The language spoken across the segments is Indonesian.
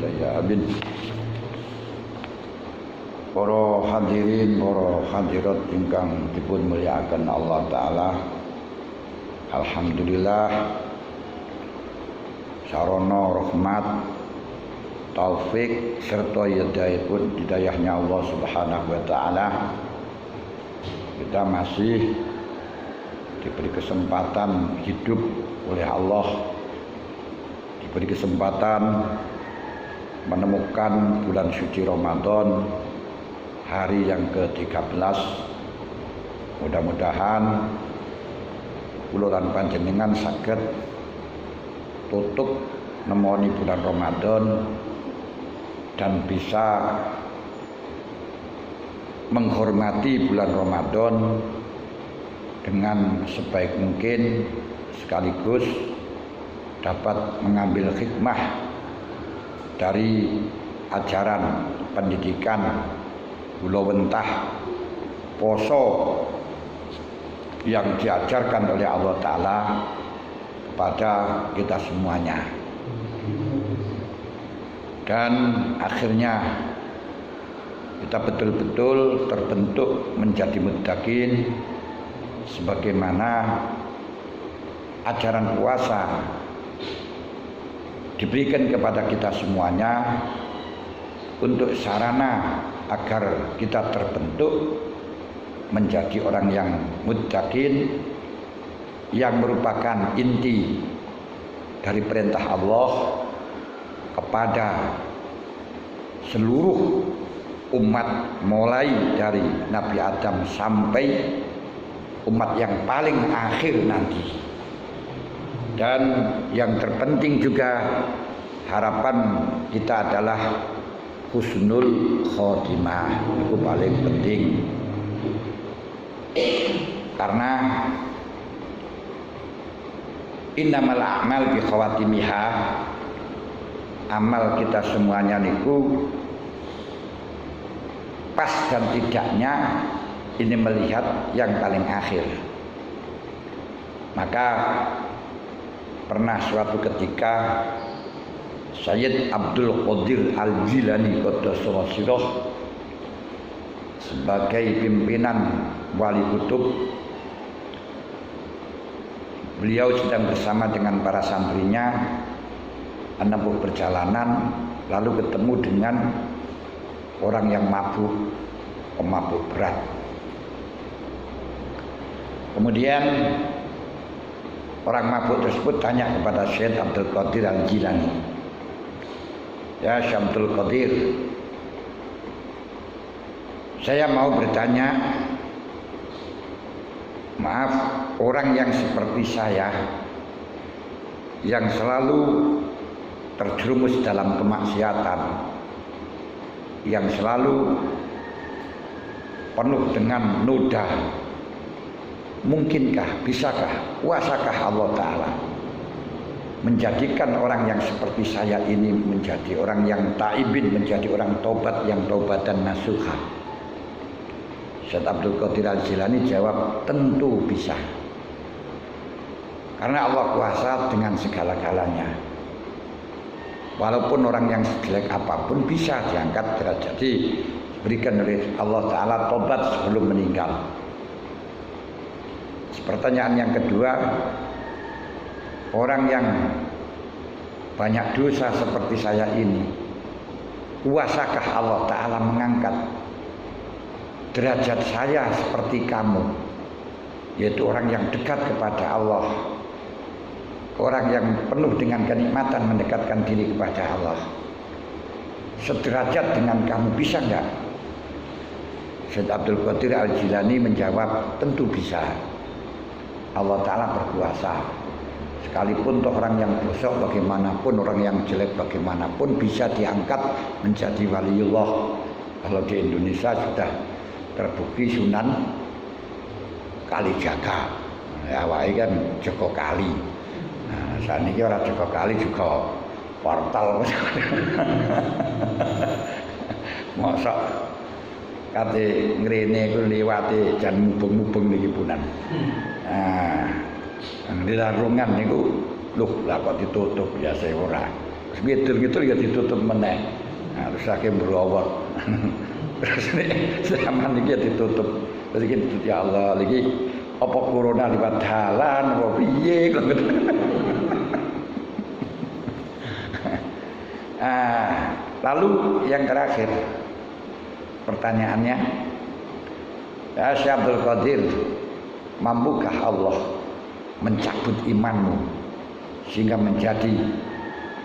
hidayah. Amin. Para hadirin, para hadirat ingkang dipun mulyakaken Allah taala. Alhamdulillah sarana rahmat taufik serta hidayahnya Allah Subhanahu wa taala, kita masih diberi kesempatan hidup oleh Allah, diberi kesempatan menemukan bulan suci Ramadan, hari yang ke-13. Mudah-mudahan kula lan panjenengan saged tutup nemoni bulan Ramadan dan bisa menghormati bulan Ramadan dengan sebaik mungkin, sekaligus dapat mengambil hikmah dari ajaran pendidikan kula wentah poso yang diajarkan oleh Allah Ta'ala kepada kita semuanya. Dan akhirnya kita betul-betul terbentuk menjadi muttaqin sebagaimana ajaran puasa diberikan kepada kita semuanya untuk sarana agar kita terbentuk menjadi orang yang muttaqin, yang merupakan inti dari perintah Allah kepada seluruh umat, mulai dari Nabi Adam sampai umat yang paling akhir nanti. Dan yang terpenting juga harapan kita adalah husnul khotimah, itu paling penting. Karena innamal a'mal bi khawatimiha, amal kita semuanya niku pas dan tidaknya ini melihat yang paling akhir. Maka pernah suatu ketika Sayyid Abdul Qadir Al-Jilani Qaddasallahu sirah sebagai pimpinan wali kutub, beliau sedang bersama dengan para santrinya menempuh perjalanan, lalu ketemu dengan orang yang mabuk, pemabuk berat. Kemudian orang mabuk tersebut tanya kepada Syekh Abdul Qadir Al-Jilani, "Ya Syekh Abdul Qadir, saya mau bertanya, maaf, orang yang seperti saya yang selalu terjerumus dalam kemaksiatan, yang selalu penuh dengan noda, mungkinkah, bisakah, kuasakah Allah Ta'ala menjadikan orang yang seperti saya ini menjadi orang yang taibin, menjadi orang taubat yang taubatan nasuha?" Syekh Abdul Qadir Al-Jilani jawab, tentu bisa. Karena Allah kuasa dengan segala-galanya. Walaupun orang yang sejelek apapun bisa diangkat derajat, diberikan oleh Allah Ta'ala taubat sebelum meninggal. Pertanyaan yang kedua, orang yang banyak dosa seperti saya ini, kuasakah Allah Ta'ala mengangkat derajat saya seperti kamu, yaitu orang yang dekat kepada Allah, orang yang penuh dengan kenikmatan mendekatkan diri kepada Allah, sederajat dengan kamu, bisa enggak? Syekh Abdul Qadir Al-Jilani menjawab, tentu bisa. Allah Ta'ala berkuasa. Sekalipun toh orang yang bosok bagaimanapun, orang yang jelek bagaimanapun, bisa diangkat menjadi waliullah. Kalau di Indonesia sudah terbukti Sunan Kalijaga, ya wae kan Joko Kali. Nah, saat ini orang Joko Kali juga portal. Mosok kate ngrene iku liwate jan mubeng-mubeng niki punan. Nah, di larungan niku lho lah kok ditutup biasa ora. ngidul-ngidul ya ditutup meneh. Nah, terus akeh berawat. Terus zaman iki ya ditutup. Terus iki ya Allah iki apa corona liwat dalan apa piye kok. Lalu yang terakhir pertanyaannya, ya Syekh Abdul Qadir, mampukah Allah mencabut imanmu sehingga menjadi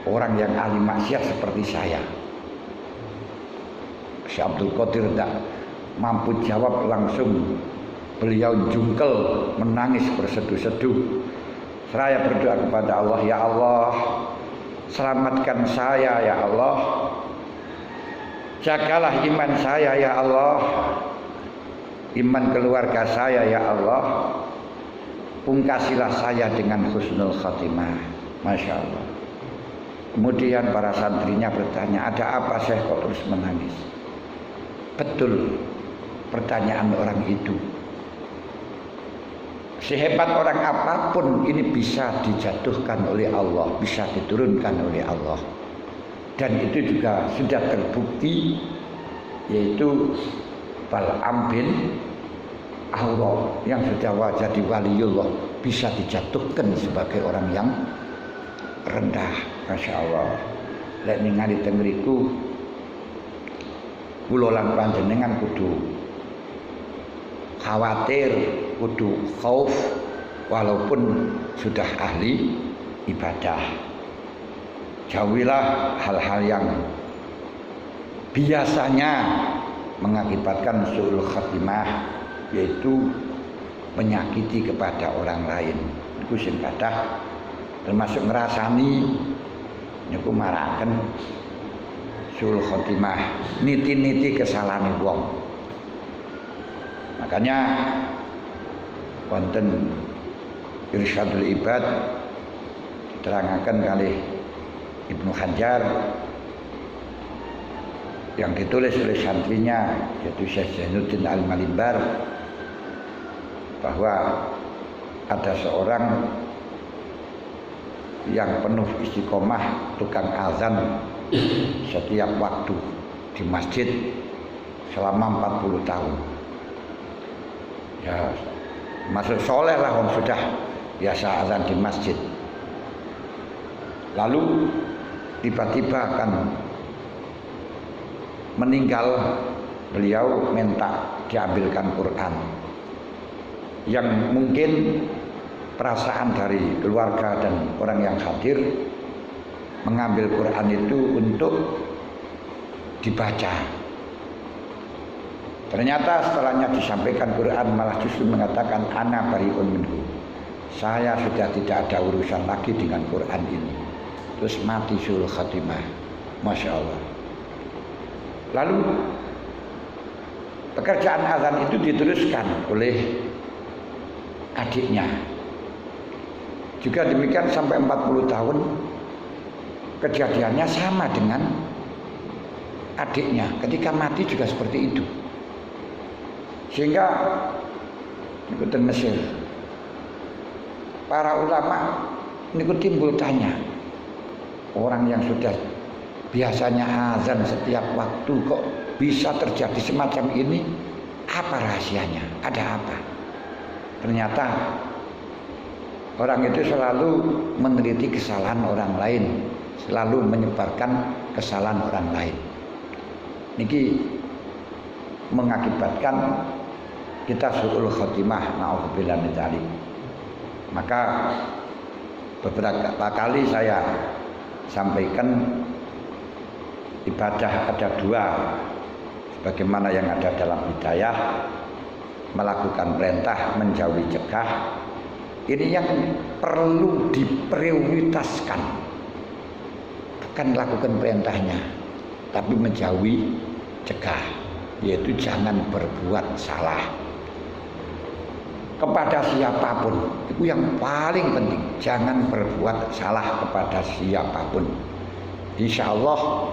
orang yang ahli maksiat seperti saya? Syekh Abdul Qadir tidak mampu jawab langsung. Beliau jungkel, menangis berseduh-seduh. Seraya berdoa kepada Allah, ya Allah, selamatkan saya ya Allah. Jagalah iman saya ya Allah. Iman keluarga saya ya Allah. Pungkasilah saya dengan husnul khatimah. Masya Allah. Kemudian para santrinya bertanya, ada apa Syekh kok terus menangis? Betul pertanyaan orang itu. Sehebat orang apapun ini bisa dijatuhkan oleh Allah, bisa diturunkan oleh Allah. Dan itu juga sudah terbukti, yaitu Bal'am bin A'ura yang sudah jadi waliullah bisa dijatuhkan sebagai orang yang rendah. Masya Allah. Lek ningali teng mriku kula lan panjenengan kudu khawatir, kudu khauf walaupun sudah ahli ibadah. Jauhilah hal-hal yang biasanya mengakibatkan su'ul khatimah, yaitu menyakiti kepada orang lain. Iku sing kathah termasuk ngrasani niku maraken su'ul khatimah, niti-niti kesalahan wong. Makanya wonten Irsyadul Ibad diterangkan kali Ibnu Hajar yang ditulis oleh santrinya yaitu Syekh Zainuddin Al-Malimbar, bahwa ada seorang yang penuh istiqomah tukang azan setiap waktu di masjid selama 40 tahun. Ya, masuk soleh lah orang sudah biasa azan di masjid. Lalu tiba-tiba akan meninggal, beliau minta diambilkan Quran. Yang mungkin perasaan dari keluarga dan orang yang hadir mengambil Quran itu untuk dibaca. Ternyata setelahnya disampaikan Quran malah justru mengatakan ana bariun minhu. Saya sudah tidak ada urusan lagi dengan Quran ini. Terus mati su'ul khatimah. Masya Allah. Lalu pekerjaan azan itu diteruskan oleh adiknya. Juga demikian sampai 40 tahun kejadiannya sama dengan adiknya. Ketika mati juga seperti itu. Sehingga ikutin Mesir, para ulama ini timbul tanya, orang yang sudah biasanya azan setiap waktu kok bisa terjadi semacam ini, apa rahasianya? Ada apa? Ternyata orang itu selalu meneliti kesalahan orang lain, selalu menyebarkan kesalahan orang lain. Niki mengakibatkan kita su'ul khatimah, na'udzubillah min dzalik. Maka beberapa kali saya sampaikan ibadah ada dua, sebagaimana yang ada dalam hidayah, melakukan perintah, menjauhi cegah. Ini yang perlu diprioritaskan, bukan lakukan perintahnya, tapi menjauhi cegah, yaitu jangan berbuat salah kepada siapapun. Itu yang paling penting, jangan berbuat salah kepada siapapun. Insya Allah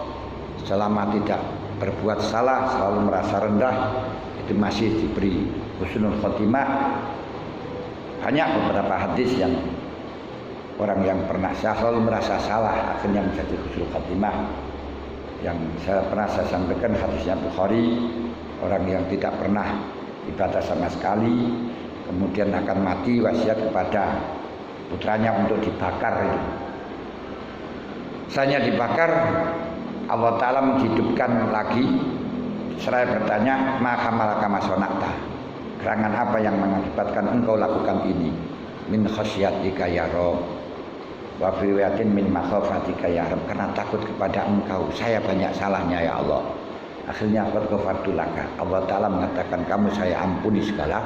selama tidak berbuat salah, selalu merasa rendah, itu masih diberi husnul khotimah. Banyak beberapa hadis yang orang yang pernah selalu merasa salah akhirnya menjadi husnul khatimah. Yang pernah saya sampaikan hadisnya Bukhari, orang yang tidak pernah ibadah sama sekali kemudian akan mati, wasiat kepada putranya untuk dibakar itu. Saya dibakar, Allah Ta'ala menghidupkan lagi. Seraya bertanya, maka malaka masonakta, gerangan apa yang mengakibatkan engkau lakukan ini? Min khasyatika ya Rabb, wa fi riwayatin min makhafatika ya Rabb, karena takut kepada engkau, saya banyak salahnya ya Allah. Akhirnya ghafartu laka, Allah Ta'ala mengatakan kamu saya ampuni segala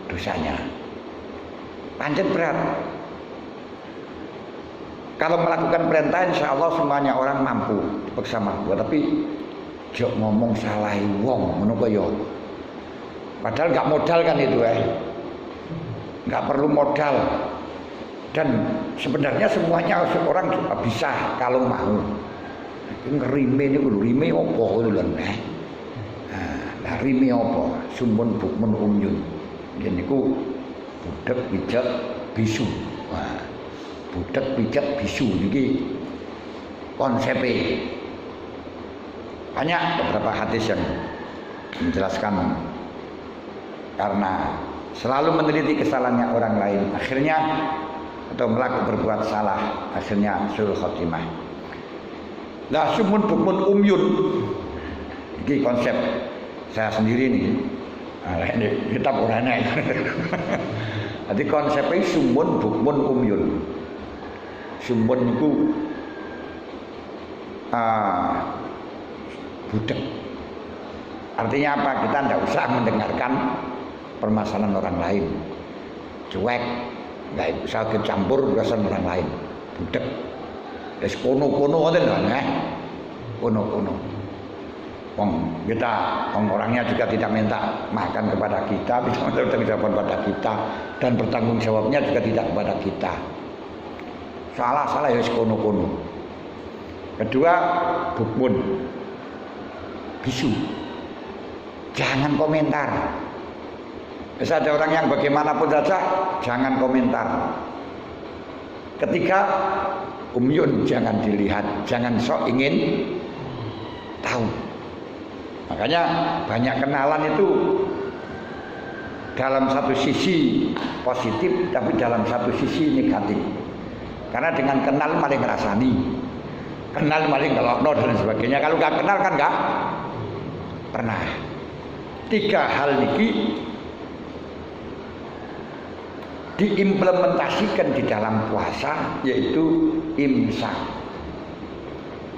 dosanya. Pancen berat. Kalau melakukan perintah insya Allah semuanya orang mampu, dipaksa mampu. Tapi jok ngomong salahi wong ngono kaya. Padahal nggak modal kan itu nggak perlu modal. Dan sebenarnya semuanya orang juga bisa kalau mau. Ngerime niku lho, rime apa ngono lho. Nah, rime apa? Sumun bukmun umyun. Yen niku budek pijat bisu. Wah, budek pijat bisu niki konsepnya. Banyak beberapa hadis yang menjelaskan karena selalu meneliti kesalahannya orang lain akhirnya atau berbuat salah akhirnya husnul khatimah. Lah sumun bukmun umyun ini konsep saya sendiri nih. Ini kitab orangnya. Jadi konsepnya sumun bukmun umyun. Sumun itu budek. Artinya apa? Kita tidak usah mendengarkan permasalahan orang lain. Cuek, nggak usah kecampur urusan orang lain. Budek. Wis kono-kono ngoten lho, kono-kono. Wong orangnya juga tidak minta makan kepada kita, tidak minta kepada kita, dan bertanggung jawabnya juga tidak kepada kita. Salah ya wis kono-kono. Kedua, bukmun. Bisu. Jangan komentar. Bisa ada orang yang bagaimanapun saja jangan komentar. Ketiga, umyun, jangan dilihat, jangan sok ingin tahu. Makanya banyak kenalan itu dalam satu sisi positif tapi dalam satu sisi negatif. Karena dengan kenal maling ngerasani, kenal maling ngelokno dan sebagainya. Kalau nggak kenal kan nggak pernah. Tiga hal niki diimplementasikan di dalam puasa, yaitu imsak.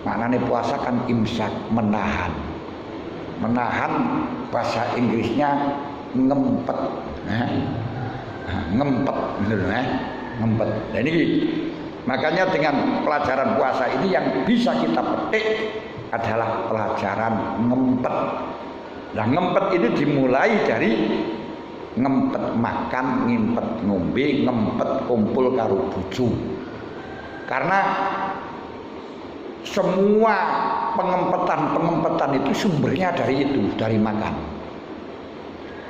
Maknanya puasa kan imsak, menahan. Menahan bahasa Inggrisnya ngempet. Ngempet, ngempet. Nah, ini makanya dengan pelajaran puasa ini yang bisa kita petik adalah pelajaran ngempet. Nah, ngempet ini dimulai dari ngempet makan, ngempet ngombe, ngempet kumpul karo bojo. Karena semua pengempetan itu sumbernya dari itu, dari makan.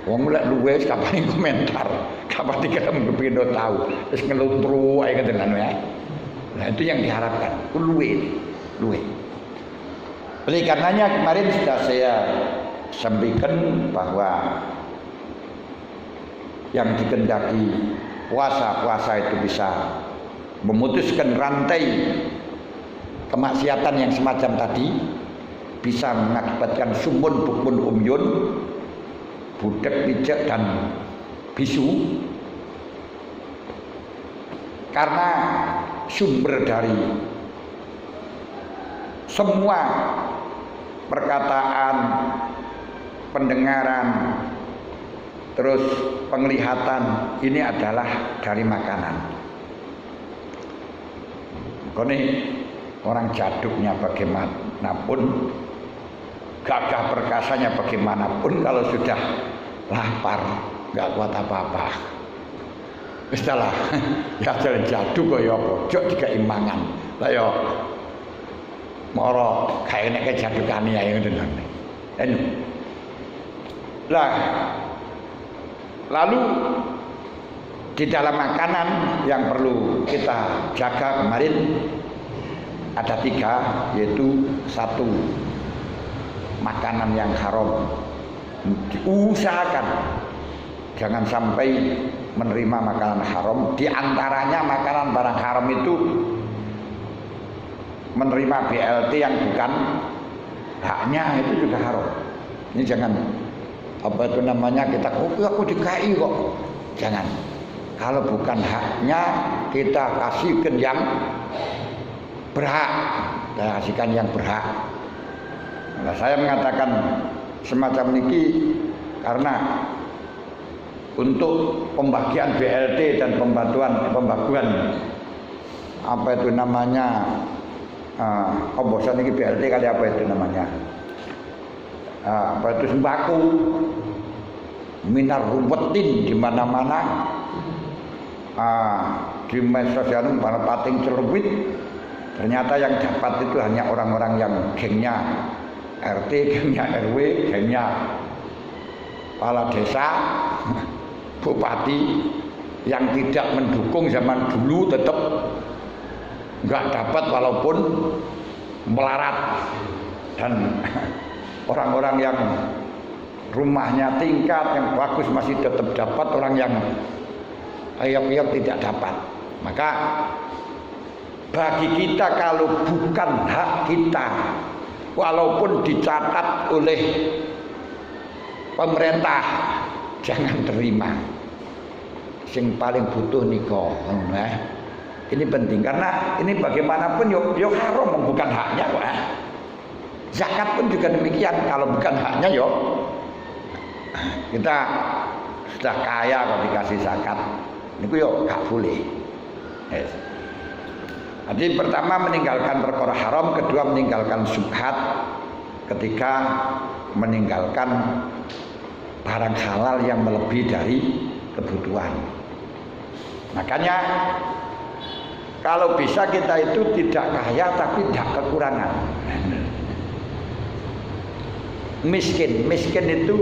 Wong lek luwe kapan komentar, kapan dikira berbeda tahu, wis ngeluntru ae ngoten ya. Nah, itu yang diharapkan, luwe. Oleh karenanya kemarin sudah saya sampaikan bahwa yang dikehendaki puasa itu bisa memutuskan rantai kemaksiatan yang semacam tadi, bisa mengakibatkan sumun bukmun umyun, budek pijak dan bisu, karena sumber dari semua perkataan, pendengaran, terus penglihatan ini adalah dari makanan. Kone orang jaduknya bagaimanapun, gagah perkasanya bagaimanapun, kalau sudah lapar nggak kuat apa-apa. Istilah ya jalan jaduk kaya apa, jok dikeimangan. Lah ya moro kae nek jadukane ae ngoten. Lah lalu Di dalam makanan yang perlu kita jaga kemarin ada 3, yaitu 1 makanan yang haram. Diusahakan jangan sampai menerima makanan haram. Di antaranya makanan barang haram itu menerima BLT yang bukan haknya, itu juga haram. Ini jangan kita aku DKI kok. Jangan. Kalau bukan haknya kita kasihkan yang berhak. Kita kasihkan yang berhak. Nah, saya mengatakan semacam ini karena untuk pembagian BLT dan pembagian apa itu namanya bosan ini BLT kali apa itu namanya apa itu sembako minar ruwetin di mana-mana di medsos yang para pating celewit, ternyata yang dapat itu hanya orang-orang yang gengnya RT, gengnya RW, gengnya kepala desa, bupati yang tidak mendukung zaman dulu tetap nggak dapat walaupun melarat, dan orang-orang yang rumahnya tingkat yang bagus masih tetap dapat, orang yang ayam-ayam tidak dapat. Maka bagi kita kalau bukan hak kita, walaupun dicatat oleh pemerintah, jangan terima. Sing paling butuh niko, ini penting karena ini bagaimanapun yo haram, bukan haknya kok. Zakat pun juga demikian, kalau bukan haknya yo kita sudah kaya kalau dikasih zakat, itu yo gak boleh. Yes. Jadi pertama meninggalkan perkara haram, kedua meninggalkan syubhat, ketiga meninggalkan barang halal yang melebihi dari kebutuhan. Makanya kalau bisa kita itu tidak kaya tapi tidak kekurangan. Miskin itu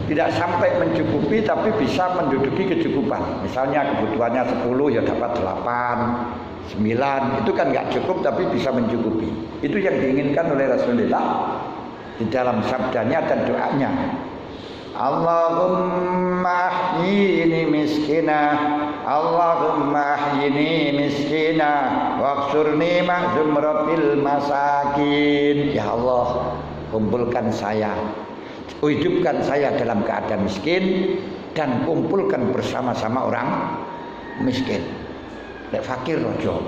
tidak sampai mencukupi tapi bisa menduduki kecukupan. Misalnya kebutuhannya 10 ya dapat 8, 9, itu kan nggak cukup tapi bisa mencukupi. Itu yang diinginkan oleh Rasulullah di dalam sabdanya dan doanya. Allahumma ahyini miskina, Allahumma ahyini miskina waqsurni ma'zumratil masakin. Ya Allah, kumpulkan saya, hidupkan saya dalam keadaan miskin dan kumpulkan bersama-sama orang miskin. Lek fakir rojo.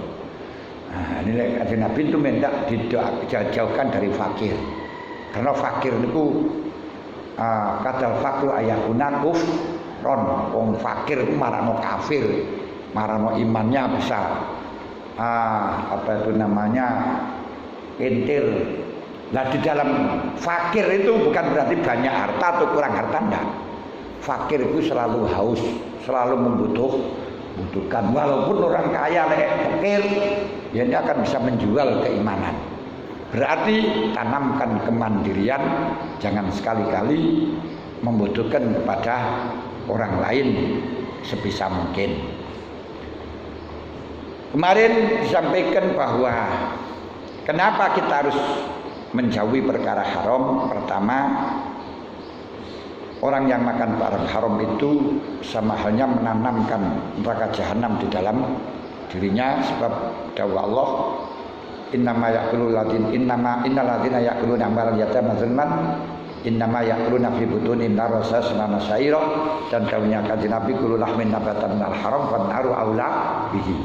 Nah, ini lek Nabi itu minta dijauhkan dari fakir. Karena fakir itu kadal fakru ayakuna kufron. Wong fakir itu marano kafir, marano imannya bisa apa itu namanya intir. Nah di dalam fakir itu bukan berarti banyak harta atau kurang harta, enggak. Fakir itu selalu haus, selalu membutuhkan. Walaupun orang kaya fakir, ya dia akan bisa menjual keimanan. Berarti tanamkan kemandirian, jangan sekali-kali membutuhkan kepada orang lain sebisa mungkin. Kemarin disampaikan bahwa kenapa kita harus menjauhi perkara haram. Pertama, orang yang makan barang haram itu sama halnya menanamkan neraka jahanam di dalam dirinya, sebab dawuh Allah, innama innalladzina ya'kuluna amwalal yatama zulman innama ya'kuluna fi butunihim nar selama syairah, dan dawuhnya kanjeng Nabi kullu lahmin nabatan minal haram fan naru aula bihi.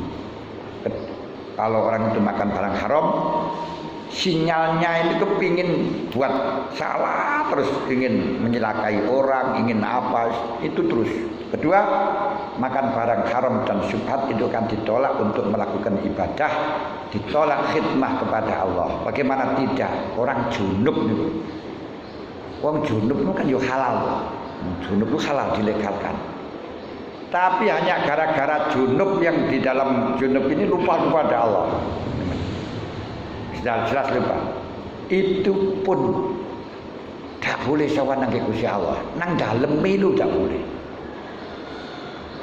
Kalau orang itu makan barang haram, sinyalnya ini kepingin buat salah, terus ingin menyelakai orang, ingin apa, itu terus. Kedua, makan barang haram dan syubhat itu akan ditolak untuk melakukan ibadah, ditolak khidmah kepada Allah. Bagaimana tidak? Orang junub itu, orang junub itu kan juga halal, junub itu halal dilegalkan. Tapi hanya gara-gara junub yang di dalam junub ini lupa kepada Allah. Jelas lupa. Itu pun tak boleh sawan nang Gusti Allah. Nang dalem milu tak boleh.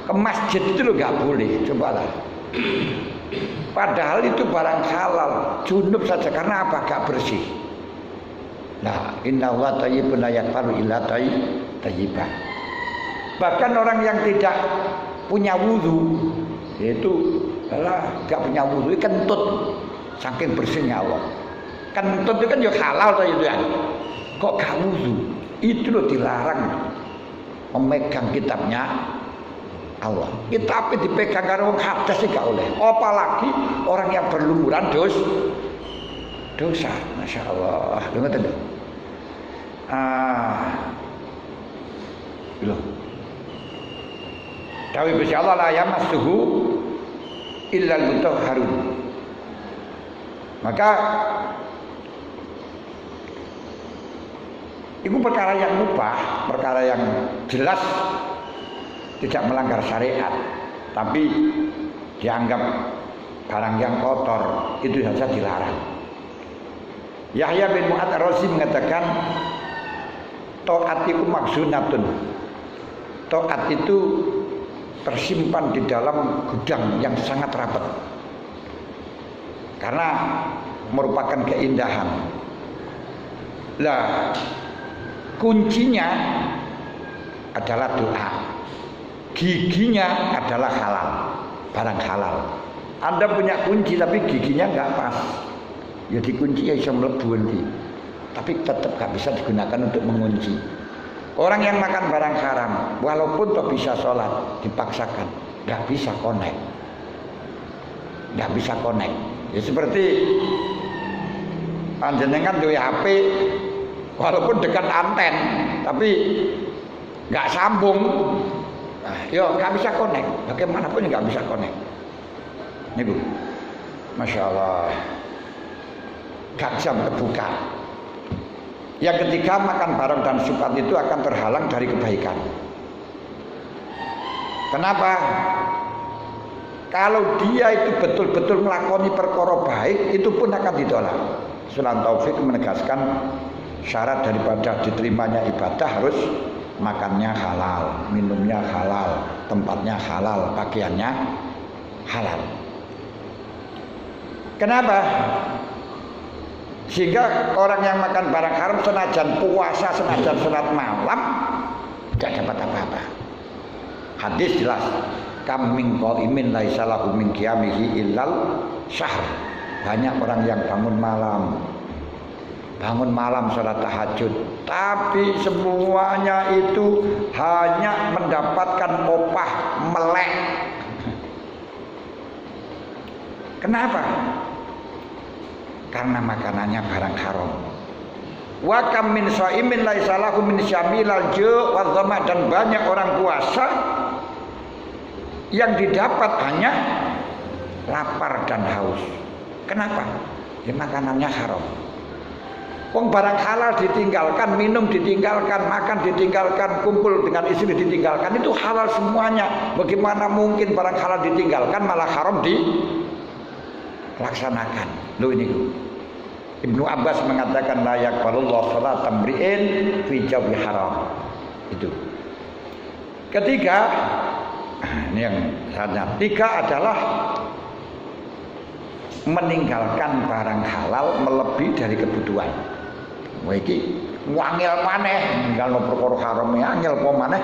ke masjid itu lo nggak boleh, cobalah. Padahal itu barang halal, junub saja karena apa? Gak bersih. Nah, inna wa tayyibun la yaqbalu illa tayyiban. Bahkan orang yang tidak punya wudu, yaitu gak punya wudu, kentut, saking bersihnya Allah. Kentut itu kan ya halal itu kan. Kok gak wudu? Itu loh dilarang memegang kitabnya Allah. Kitabnya dipegang karo wong hadas sih gak oleh. Apalagi orang yang berlumuran dosa. Masya Allah. Dengar tadi. Loh. Tapi Gusti Allah la yamassuhu illa al-mutahharun. Maka itu perkara yang mubah, perkara yang jelas tidak melanggar syariat, tapi dianggap barang yang kotor, itu saja dilarang. Yahya bin Mu'ad Ar-Razi mengatakan ta'at itu makhzunatun. Ta'at itu tersimpan di dalam gudang yang sangat rapat karena merupakan keindahan. Lah, kuncinya adalah doa, giginya adalah halal, barang halal. Anda punya kunci tapi giginya nggak pas, ya dikunci ya bisa melebu nanti, tapi tetap nggak bisa digunakan untuk mengunci. Orang yang makan barang haram, walaupun toh bisa sholat, dipaksakan, nggak bisa connect, nggak bisa connect. Ya seperti panjenengan duwe HP, walaupun dekat anten, tapi nggak sambung, nah, yo nggak bisa connect. Bagaimanapun nggak bisa connect. Nih bu, masya Allah, nggak bisa terbuka. Yang ketiga, makan barang dan syubhat itu akan terhalang dari kebaikan. Kenapa? Kalau dia itu betul-betul melakoni perkara baik, itu pun akan ditolak. Sunan Taufik menegaskan syarat daripada diterimanya ibadah harus makannya halal, minumnya halal, tempatnya halal, pakaiannya halal. Kenapa? Sehingga orang yang makan barang haram senajan puasa, senajan sholat malam tidak dapat apa-apa. Hadis jelas, kam min qaimin laisa lahu min qiyamihi illal syahr. Banyak orang yang bangun malam sholat tahajud, tapi semuanya itu hanya mendapatkan opah melek. Kenapa? Karena makanannya barang haram. Wa kam min shaimin laisa lahu min syamilal ju' wa dhama, dan banyak orang puasa yang didapat hanya lapar dan haus. Kenapa? Ya makanannya haram. Wong barang halal ditinggalkan, minum ditinggalkan, makan ditinggalkan, kumpul dengan istri ditinggalkan, itu halal semuanya. Bagaimana mungkin barang halal ditinggalkan malah haram dilaksanakan? Loh ini Ibnu Abbas mengatakan la yaqbalullahu sholatan mri'in fi jawi haram. Itu. Ketiga, ini yang saatnya. Tiga adalah meninggalkan barang halal melebihi dari kebutuhan. Wah iki wangil maneh ninggalno perkara haram angel apa maneh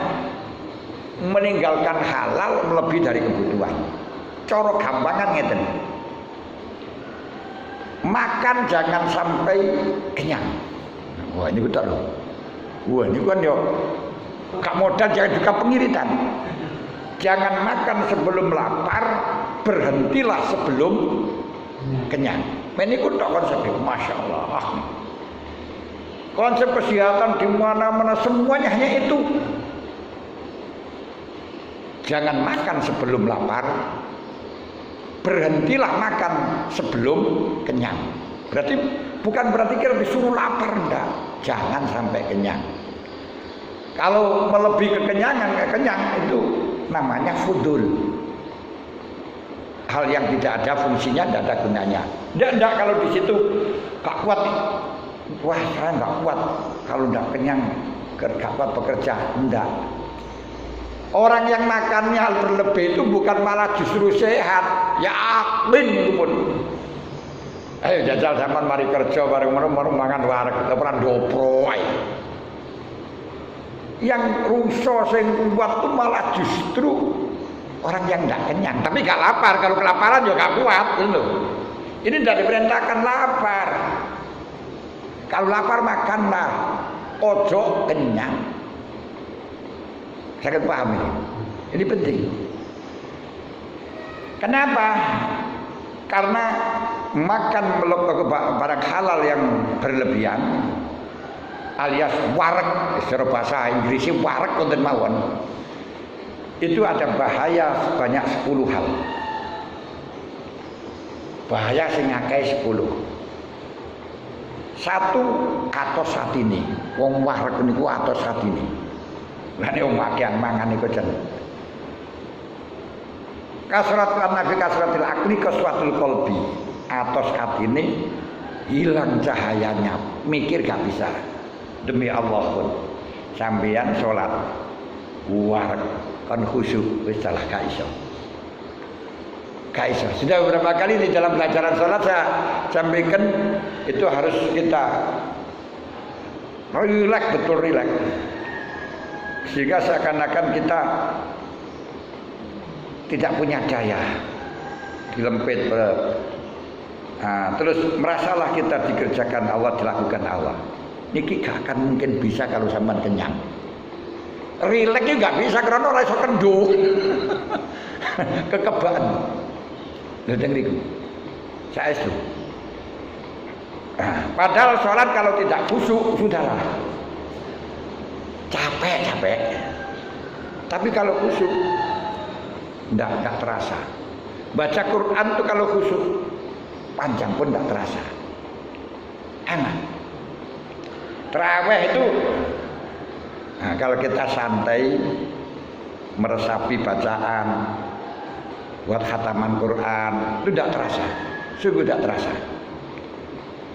meninggalkan halal melebihi dari kebutuhan. Cara gampangan ngeten. Makan jangan sampai kenyang. Wah ini betul loh. Wah ini kan yo gak modal, jangan juga pengiritan. Jangan makan sebelum lapar, berhentilah sebelum kenyang. Ini ku tak konsep, masya Allah. Konsep kesehatan di mana-mana semuanya hanya itu. Jangan makan sebelum lapar, berhentilah makan sebelum kenyang. Berarti bukan berarti kita disuruh lapar, enggak. Jangan sampai kenyang. Kalau melebihi kekenyangan, kenyang itu namanya fudul. Hal yang tidak ada fungsinya, tidak ada gunanya. Enggak kalau di situ gak kuat. Wah, saya enggak kuat kalau enggak kenyang, gak kuat bekerja. Enggak. Orang yang makannya berlebih itu bukan malah justru sehat, yakin itu pun. Ayo jajal zaman mari kerja bareng mangan wareg, ora ndopro ae. Yang rusak sing kuat itu malah justru orang yang tidak kenyang, tapi gak lapar. Kalau kelaparan juga gak kuat, gitu. Ini tidak diperintahkan lapar. Kalau lapar makanlah, ojo kenyang. Saya paham ini. Ini penting. Kenapa? Karena makan barang halal yang berlebihan, alias wareg, secara bahasa Inggrisnya wareg konten mawon, itu ada bahaya sebanyak 10 hal. Bahaya sing akeh 10. Satu, atos satine. Wong wareg niku atos satine. Lah nek wong akeh mangan niku jan. Kasratul nabi kasratil akli kasratul qalbi. Atos atine hilang cahayanya, mikir gak bisa. Demi Allah pun sampeyan salat wareg kan khusyuk wis salah gak iso. Gak iso. Sudah beberapa kali di dalam pelajaran salat saya sampaikan itu harus kita rileks, betul rileks. Sehingga seakan-akan kita tidak punya daya, dilempit. Terus merasalah kita dikerjakan Allah, dilakukan Allah. Niki gak akan mungkin bisa kalau sampean kenyang. Rileks gak bisa karena ora iso kendo. Kekebaan. Lha niku. Saestu. Padahal sholat kalau tidak khusyuk sudahlah. Capek. Tapi kalau khusyuk enggak terasa. Baca Quran tuh kalau khusyuk panjang pun enggak terasa. Enak. Tarawih itu kalau kita santai meresapi bacaan buat khataman Quran itu tidak terasa, sungguh tidak terasa.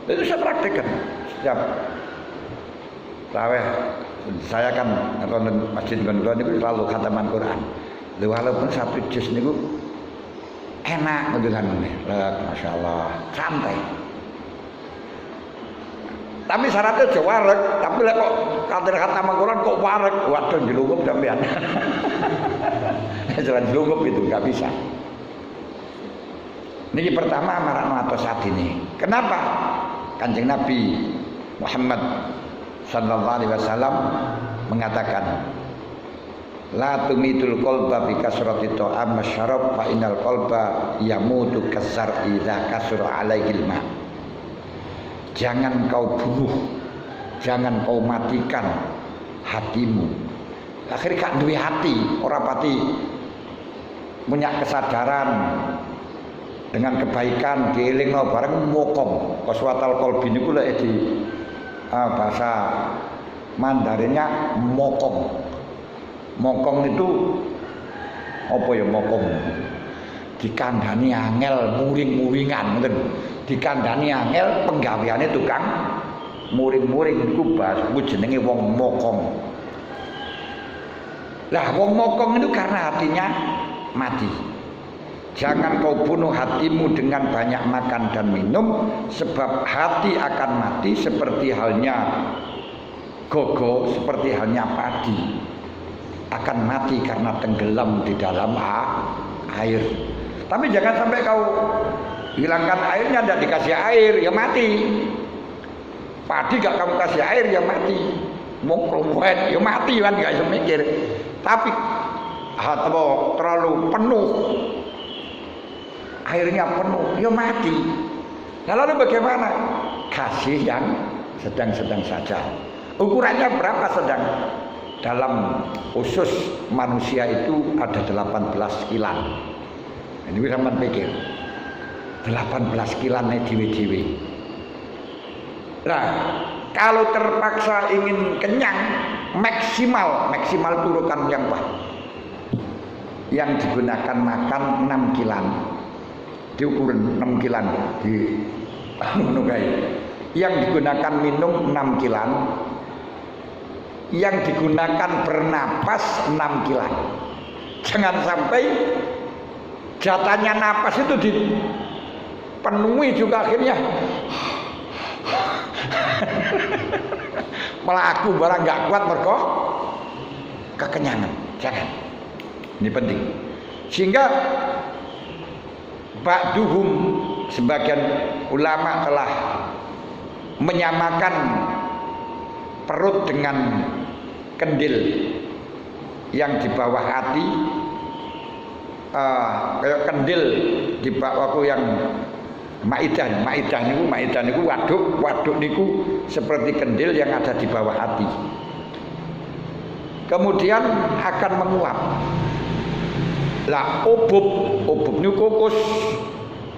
Itu saya praktekkan setiap tarawih. Saya kan nonton masjid Gondol itu selalu khataman Quran. Walaupun satu juz niku enak mendengarnya, masya Allah, santai. Tapi syaratnya aja wareg, tapi lah kok khataman Quran kok wareg, waduh jelungup sampean. Jalan jelungup itu nggak bisa. Ini pertama marakno atos ini. Kenapa? Kanjeng Nabi Muhammad sallallahu alaihi wasallam mengatakan, la tumitul qalba bi kasrati ta'am masyarab fa innal qalba yamutu kasar idza kasra alaihil ma. Jangan kau bunuh, jangan kau matikan hatimu. Akhirnya gak duwe hati, ora pati punya kesadaran dengan kebaikan dielingno bareng mokong. Qaswatal qalbi niku lek di bahasa Mandarinnya mokong. Mokong itu apa ya mokong? Dikandani angel muring-muringan ngoten. Dikandani angel penggaweane tukang muring-muring niku bahasa jenenge wong mokong. Lah wong mokong itu karena hatinya mati. Jangan kau bunuh hatimu dengan banyak makan dan minum, sebab hati akan mati seperti halnya gogo, seperti halnya padi akan mati karena tenggelam di dalam air. Tapi jangan sampai kau hilangkan airnya, tidak dikasih air ya mati. Padi gak kamu kasih air ya mati. Mongkromuet ya mati kan, gak bisa mikir. Tapi atau terlalu penuh, airnya penuh ya mati. Nah, lalu bagaimana? Kasih yang sedang-sedang saja. Ukurannya berapa sedang? Dalam usus manusia itu ada 18 kilan. Ini bisa pikir 18 kilan diwi-diwi. Nah, kalau terpaksa ingin kenyang, maksimal turukan yang apa? Yang digunakan makan 6 kilan. Diukur 6 kilan di menugai. Yang digunakan minum 6 kilan. Yang digunakan bernapas 6 kilan. Jangan sampai jatahnya napas itu dipenuhi juga akhirnya melaku barang nggak kuat mergo kekenyangan. Jangan. Ini penting. Sehingga ba'duhum sebagian ulama telah menyamakan perut dengan kendil yang di bawah hati, kayak kendil di bawah yang maidah niku waduk niku seperti kendil yang ada di bawah hati. Kemudian akan menguap. Lah ubub niku kukus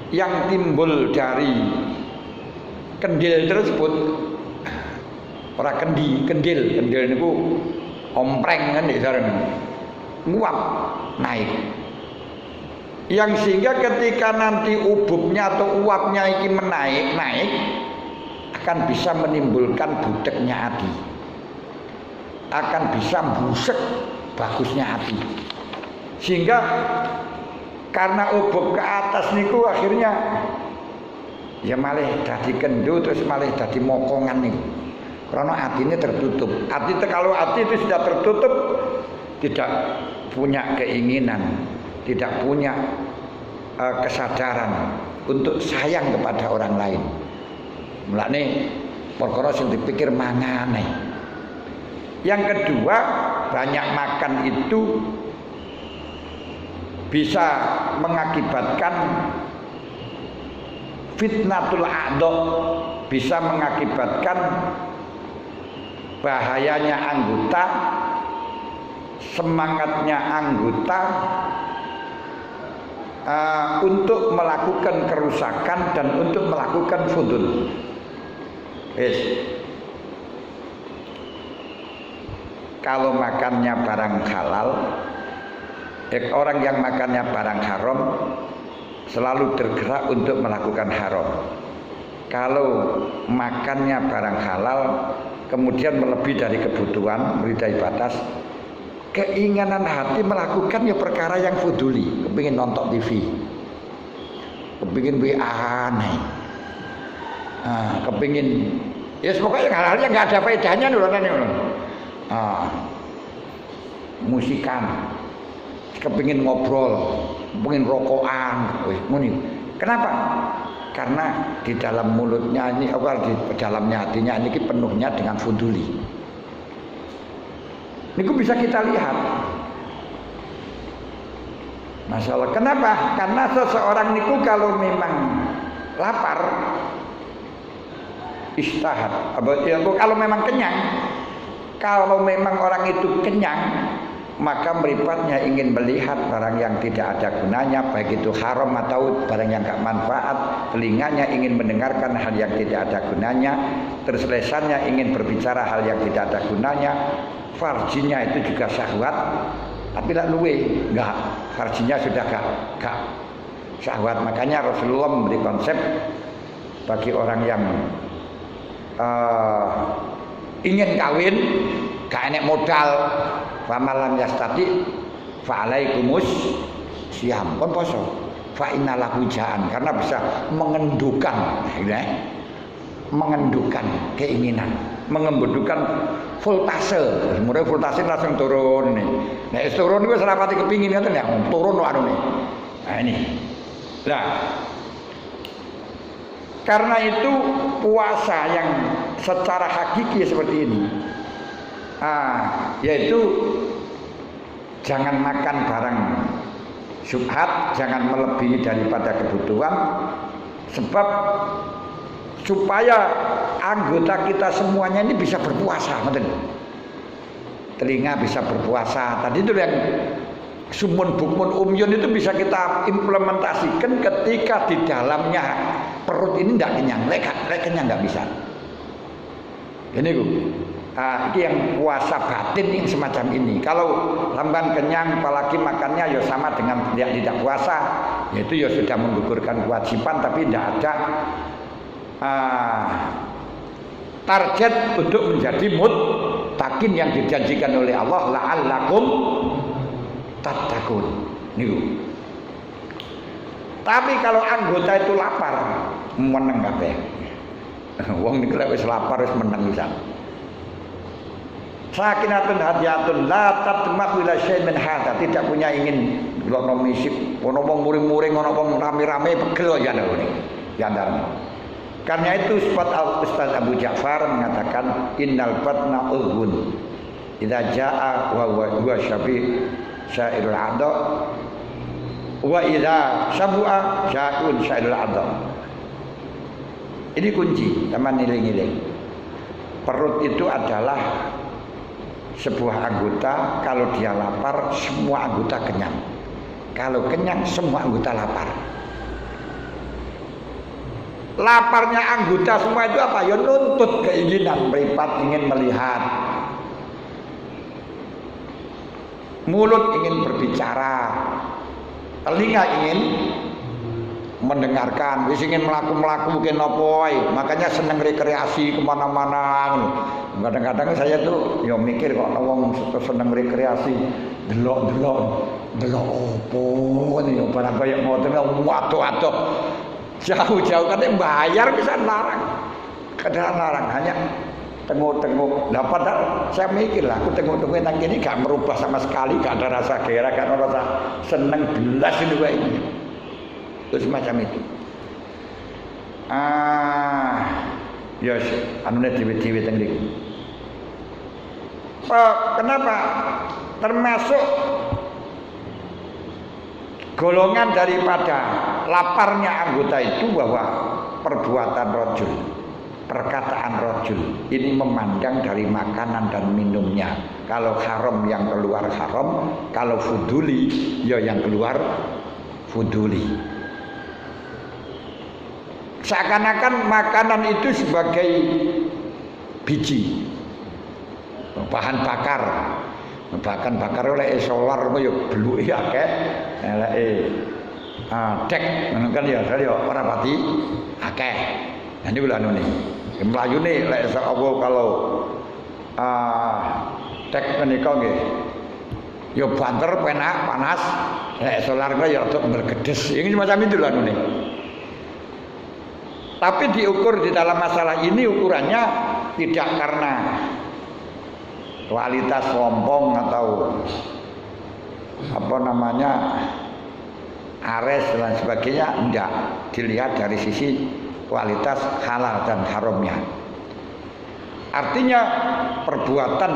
yang timbul dari kendil tersebut. Ora kendil niku ompreng kan disarane. Nguap naik. Yang sehingga ketika nanti ububnya atau uapnya ini naik akan bisa menimbulkan budeknya hati, akan bisa busek bagusnya hati, sehingga karena ubub ke atas niku akhirnya ya malah dadi kendu terus malah dadi mokongan nih, karena hatinya tertutup. Kalau hati itu sudah tertutup, tidak punya keinginan, tidak punya kesadaran untuk sayang kepada orang lain. Mulane perkara sing dipikir mangane. Yang kedua, banyak makan itu bisa mengakibatkan fitnatul a'dha, bisa mengakibatkan bahayanya anggota, semangatnya anggota untuk melakukan kerusakan dan untuk melakukan fudul. Kalau makannya barang halal, orang yang makannya barang haram selalu tergerak untuk melakukan haram. Kalau makannya barang halal kemudian melebihi dari kebutuhan, melebihi batas, keinginan hati melakukan ya perkara yang fuduli, kepingin nonton TV, kepingin aneh, kepingin ya pokoknya hal-hal yang nggak ada faedahnya musikan, kepingin ngobrol, kepingin rokokan, kenapa? Karena di dalam mulutnya ini, di dalamnya hatinya ini penuhnya dengan fuduli. Ini bisa kita lihat. Masalah kenapa? Karena seseorang niku kalau memang lapar, istahad. Kalau memang kenyang, kalau memang orang itu kenyang, maka mripatnya ingin melihat barang yang tidak ada gunanya, baik itu haram atau barang yang gak manfaat. Telinganya ingin mendengarkan hal yang tidak ada gunanya, terus lesannya ingin berbicara hal yang tidak ada gunanya. Farjinya itu juga syahwat, tapi tidak luwe, enggak, farjinya sudah gak syahwat. Makanya Rasulullah memberi konsep bagi orang yang ingin kawin, gak enek modal, famalam yastati fa'alaikumus siam, kon poso, fa innalahu jaan, karena bisa mengendukan keinginan, mengembudukan voltase. Mulai voltase langsung turun nih. Nek turun itu serapati kepingin kan ya, turun anu nih. Nah ini. Nah, karena itu puasa yang secara hakiki seperti ini, yaitu jangan makan barang syubhat, jangan melebihi daripada kebutuhan, sebab supaya anggota kita semuanya ini bisa berpuasa, betul. Telinga bisa berpuasa. Tadi itu yang sumun bukmun umyun itu bisa kita implementasikan ketika di dalamnya perut ini tidak kenyang, lek kenyang nggak bisa. Ini ini yang puasa batin yang semacam ini. Kalau lamban kenyang, apalagi makannya ya sama dengan tidak puasa, yaitu ya sudah menggugurkan kewajiban, tapi tidak ada target untuk menjadi muttaqin yang dijanjikan oleh Allah, la'allakum tattaqun niku. Tapi kalau anggota itu lapar, meneng kabeh. Wong niku lek wis lapar wis meneng pisan. Sakinatun hadiyatun la tatmah ila syai' min hadza, tidak punya ingin ngono misik, ono wong muring-muring, ono wong rame-rame pegel ya ngene. Ya ndarane. Karena itu sifat Ustaz Abu Ja'far mengatakan innal batna ulgun. Idza jaa wa huwa syabi syairul adha wa idza sabua syairul adha. Ini kunci, teman ngiling-ngiling. Perut itu adalah sebuah anggota, kalau dia lapar semua anggota kenyang. Kalau kenyang semua anggota lapar. Laparnya anggota semua itu apa? Ya nuntut keinginan, meripat ingin melihat. Mulut ingin berbicara. Telinga ingin mendengarkan, wis ingin melaku mungkin apa, makanya seneng rekreasi kemana-mana. Kadang-kadang saya tuh ya mikir kok wong seneng rekreasi, delok opo nih barang kaya ngoten waduh jauh-jauh kan bayar bisa larang. Kadang larang hanya tengok-tengok. Lah padahal saya mikir lah, aku tengok-tengok nang kene gak merubah sama sekali, gak ada rasa gairah, gak ada rasa seneng belas ini wae. Terus macam itu. Ya anune dhewe-dhewe teng niku. Kenapa? Termasuk golongan daripada laparnya anggota itu bahwa perbuatan rajul, perkataan rajul ini memandang dari makanan dan minumnya. Kalau haram yang keluar haram, kalau fuduli ya yang keluar fuduli. Seakan-akan makanan itu sebagai biji, bahan bakar. Bahan bakar oleh solar kok ya bluke akeh, eleke dek ngono kan ya ora pati akeh. Nah niku lho anune. Mlayune lek apa kalau dek menika nggih ya banter penak panas, lek solar kok ya rada bergedes. Ini macam itu lho anune. Tapi diukur di dalam masalah ini ukurannya tidak karena kualitas lompong atau apa namanya ares dan sebagainya, enggak, dilihat dari sisi kualitas halal dan haramnya. Artinya perbuatan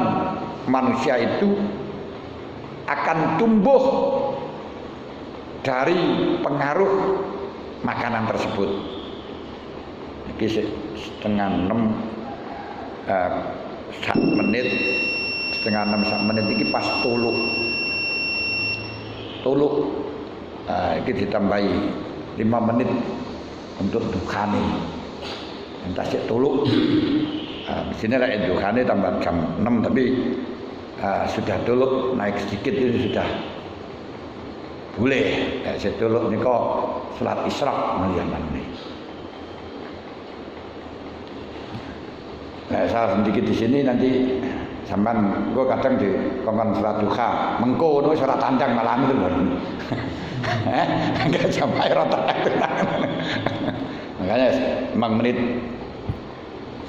manusia itu akan tumbuh dari pengaruh makanan tersebut. Iki setengah 6 menit, setengah 6 sak menit iki pas tuluk. Iki ditambahi 5 menit untuk dukhane. Entah sik tuluk. Di sini lah dukhane tambah jam 6 tapi sudah tuluk naik sedikit itu sudah boleh. Sik tuluk nika salat isyraq maliyan nih. Nah, saya sedikit di sini nanti sampean gue kadang di kongkon salat duha mengko ngono wis ora tandang malam itu lho. Enggak sampai rata makanya 5 menit.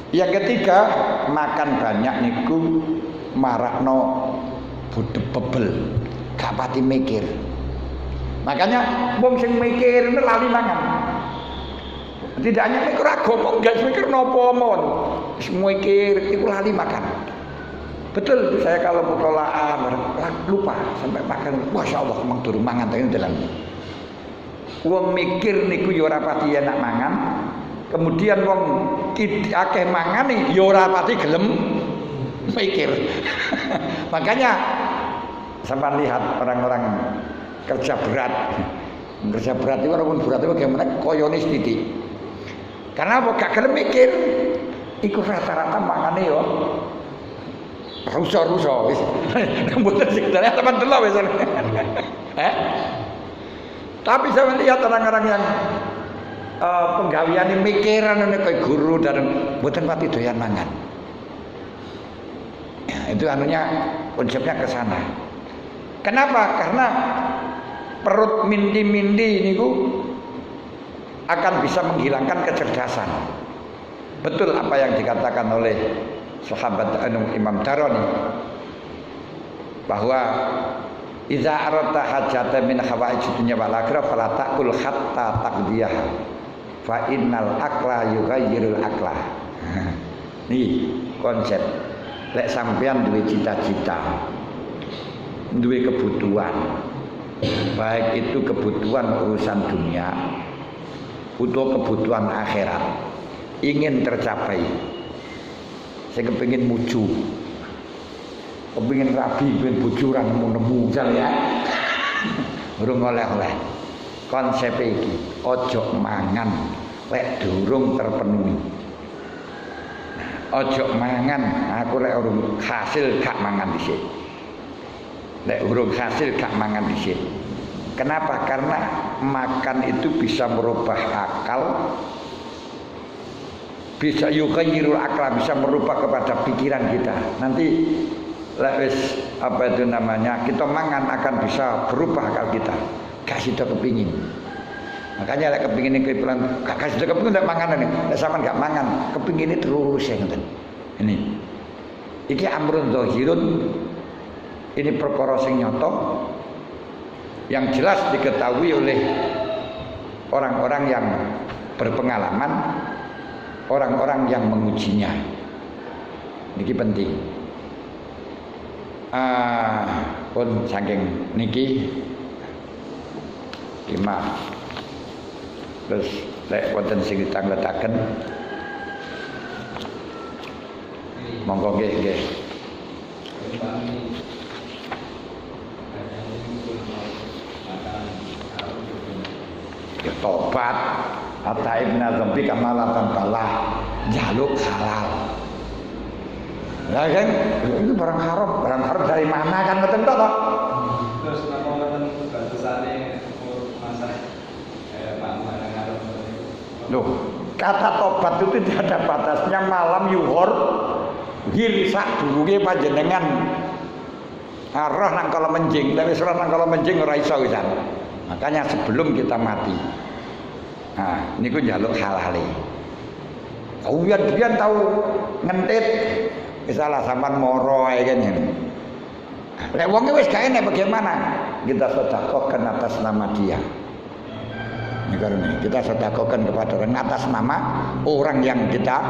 Yang ketiga, makan banyak niku marakno budebebel, gak pati mikir. Makanya wong sing mikir itu lali mangan. Tidak hanya mikir agama, enggak mikir napa mon. Semua mikir itu lali makan. Betul itu saya kalau mutolaan lupa sampai makan. Masya Allah memang turun mangan tadi dalam. Wong mikir niku ya ora pati enak mangan. Kemudian wong akeh mangan ya ora pati gelem mikir. Makanya sampai lihat orang-orang kerja berat. Kerja berat itu walaupun berat itu bagaimana koyonis titik. Karena apa gak gelem mikir. Iku rata-rata mangane yo rusak-rusak wis. Mboten sing dalem teman delok wis. Tapi saya melihat orang-orang yang penggaweane mikiran kayak guru dan mboten pati doyan mangan. Ya, itu anunya konsepnya ke sana. Kenapa? Karena perut mindi-mindi niku akan bisa menghilangkan kecerdasan. Betul apa yang dikatakan oleh sahabat Imam Darani bahwa idza arata hajatan min hawaij dunya wal akhirah fala taqul hatta taqdiyah fa innal aqla yughayyirul aqla. Nih konsep. Lek sampean duwe cita-cita, duwe kebutuhan, baik itu kebutuhan urusan dunia atau kebutuhan akhirat, ingin tercapai. Saya kepingin muju, kepingin rabi, kepingin bujuran, nemu-nemu ya. Urung oleh-oleh. Konsep iki ojo mangan lek durung terpenuhi. Ojo mangan, aku lek urung hasil gak mangan dhisik. Lek urung hasil gak mangan dhisik. Kenapa? Karena makan itu bisa merubah akal, bisa yughayyirul akal, bisa merubah kepada pikiran kita. Nanti lek apa itu namanya, kita mangan akan bisa berubah akal kita. Gak sida kepingin. Makanya lek kepingin iki pelan, gak sida kepingin ndak mangan nih. Lek sampean gak mangan, kepingin terus ya ngoten. Ini. Iki amrun zahirun. Ini perkara sing nyata yang jelas diketahui oleh orang-orang yang berpengalaman, orang-orang yang mengujinya. Niki penting. Pun saking niki gimana? Terus lek wonten sing ditangletaken monggo nggih. Ya tobat hatta ibna dzambi kamalatan balah jaluk halal. Lah kan itu barang haram dari mana kan ngoten tok toh? Terus napa ngoten batasane masa Loh, kata tobat itu tidak ada batasnya. Malam yuhor hirsak durunge panjenengan roh nang kala menjing, tapi ora nang kala menjing ora iso wisan. Makanya sebelum kita mati, nah niku njaluk halale. Biyen tahu ngentit, misalnya sampean moro ae kan ngene. Lek wong wis gak enak bagaimana? Kita sedekahkan atas nama dia. Ini kita sedekahkan kepada orang atas nama orang yang kita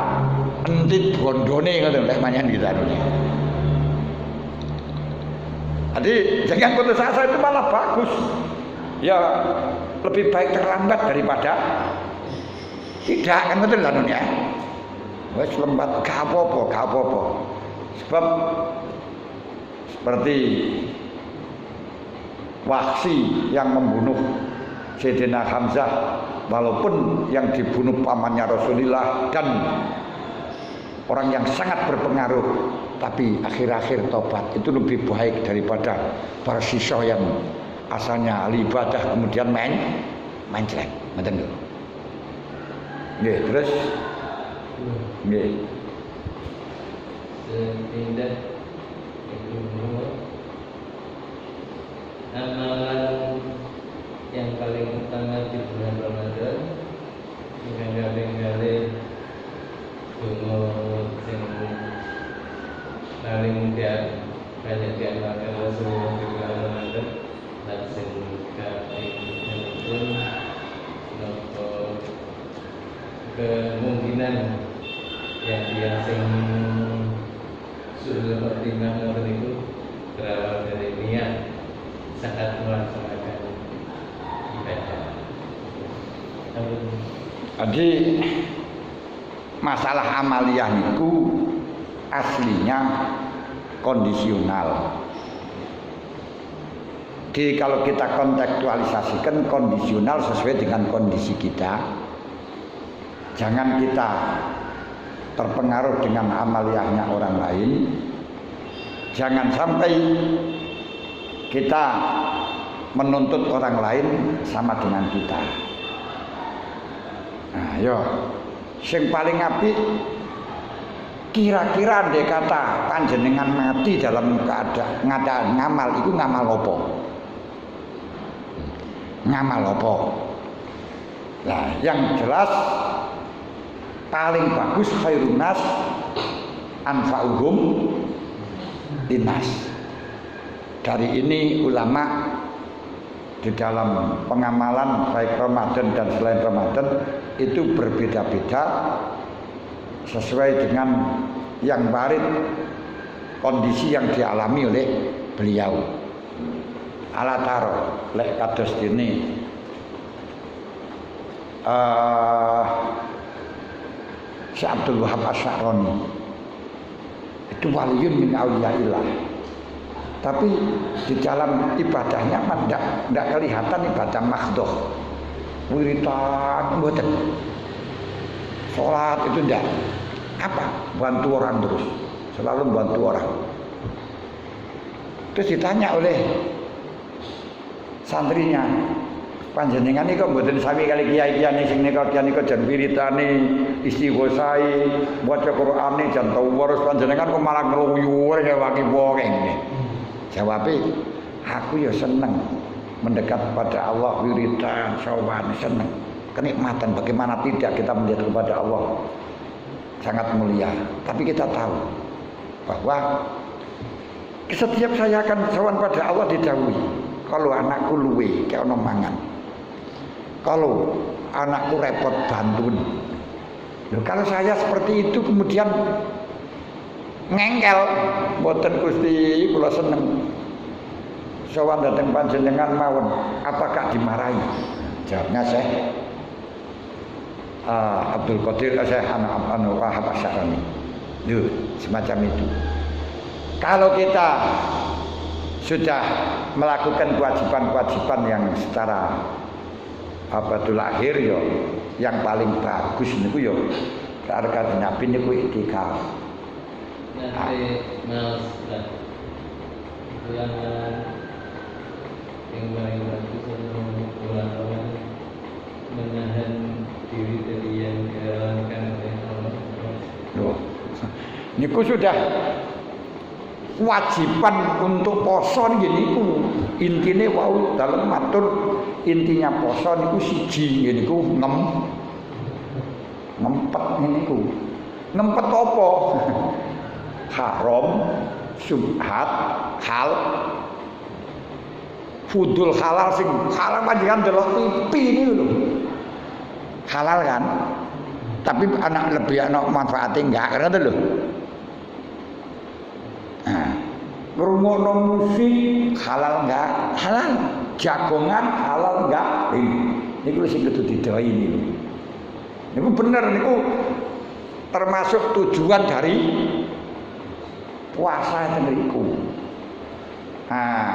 entit bondone ngoten lek manyan kita ini. Jadi jangan putus asa, itu malah bagus. Ya lebih baik terlambat daripada tidak kan betul lah ya. Wes lembat gak apa-apa. Sebab seperti Wahsy yang membunuh Sayyidina Hamzah, walaupun yang dibunuh pamannya Rasulullah dan orang yang sangat berpengaruh, tapi akhir-akhir tobat itu lebih baik daripada para siswa yang asalnya ahli ibadah kemudian main jelek. Ngoten lho. Nggih, terus nggih. Sepindah amalan yang paling utama di bulan Ramadan tinggal-tinggal sing paling banyak diamalkan Rasulullah di bulan Ramadan dan sing pun kemungkinan yang sing sudah optimal itu berawal dari niat saat melaksanakan ibadah. Jadi masalah amaliyah niku aslinya kondisional. Jadi kalau kita kontekstualisasikan kondisional sesuai dengan kondisi kita. Jangan kita terpengaruh dengan amaliyahnya orang lain. Jangan sampai kita menuntut orang lain sama dengan kita. Nah, yo, sing paling apik kira-kira ndek kata panjenengan mati dalam keadaan ngamal itu ngamal apa? Ngamal apa? Nah, yang jelas paling bagus khairun nas anfa'uhum linnas. Dari ini ulama di dalam pengamalan baik Ramadan dan selain Ramadan itu berbeda-beda sesuai dengan yang warid kondisi yang dialami oleh beliau. Ala taro lek kados dene Syekh Abdul Wahab Asy'arani itu waliyun min auliyaillah. Tapi di dalam ibadahnya tidak kelihatan ibadah makhdoh. Wiritan mboten. Salat itu enggak. Apa? Bantu orang terus. Selalu bantu orang. Terus ditanya oleh santrinya, panjenengan niku mboten sami kali kiai-kiai sing nika jan wiritane istighosahe maca Qur'ane jan tawarus panjenengan kok malah ngluyur ngewaki wong ngene. Jawabe, aku ya seneng mendekat pada Allah wiridan sawan seneng. Kenikmatan bagaimana tidak kita mendekat kepada Allah sangat mulia. Tapi kita tahu bahwa setiap saya akan sawan pada Allah didhawuhi, kalau anakku luwe kayak ono mangan. Kalau anakku repot bantuin. Loh, kalau saya seperti itu kemudian ngengkel, boten Gusti kula seneng. Sawan dateng panjenengan mawon, apakah dimarahi? Jawabnya Syekh Abdul Qadir Syekh Wahab Asy'arani. Loh, semacam itu. Kalau kita sudah melakukan kewajiban-kewajiban yang secara abadul akhir yo, yang paling bagus niku yo karena Nabi niku iktikaf. Nanti mas ulangan yang paling bagus ulangan menahan diri dari yang diharamkan oleh Allah. Loh, niku sudah kewajiban untuk poso niku intine wau dalem matur intinya poso niku siji niku ngempet niku. Ngempet apa? Haram, subhat, hal, fudul halal sing halal panjenengan delok TV niku lho. Halal kan? Tapi anak lebih anak manfaatnya enggak karena lho. Nah, ngrungokno musik halal enggak? Halal. Jagongan halal enggak? Niku sing kudu didhawuhi niku. Niku bener niku termasuk tujuan dari puasa niku. Nah,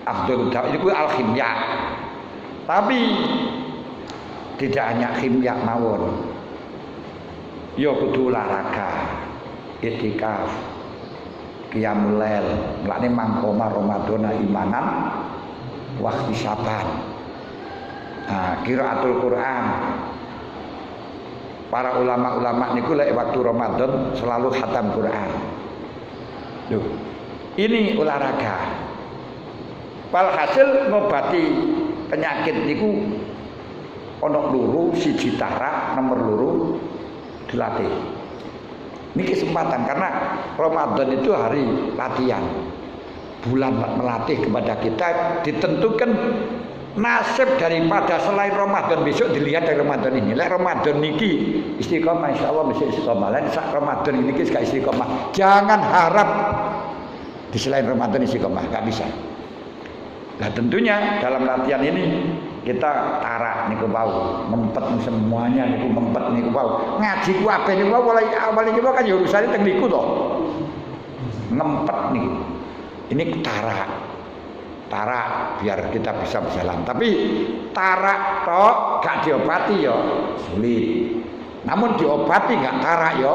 afdhalud dakwah itu al-khimya. Tapi tidak hanya khimya mawon. Ya kudu olahraga, iktikaf, qiyamul lail, mulane mangkoma Ramadan imanan wa ihtisaban. Nah, qiraatul Quran. Para ulama-ulama niku lek waktu Ramadan selalu khatam Quran. Loh, ini olahraga. Walhasil ngobati penyakit niku ana loro, siji tarak, nomor loro dilatih. Ini kesempatan karena Ramadan itu hari latihan. Bulan melatih kepada kita ditentukan nasib daripada selain Ramadan besok dilihat dari Ramadan ini. Lek Ramadan niki istiqomah insyaallah bisa istiqomah. Lain sak Ramadan ini gak istiqomah. Jangan harap di selain Ramadan istiqomah, gak bisa. Nah tentunya dalam latihan ini kita tarak niku wau, mempet semuanya niku mempet niku wau. Ngaji ku ape niku wau mulai awal niku kan ya urusane teng niku to. Ngempet niku. Ini tarak biar kita bisa berjalan. Tapi tarak tok gak diobati ya sulit. Namun diobati gak tarak ya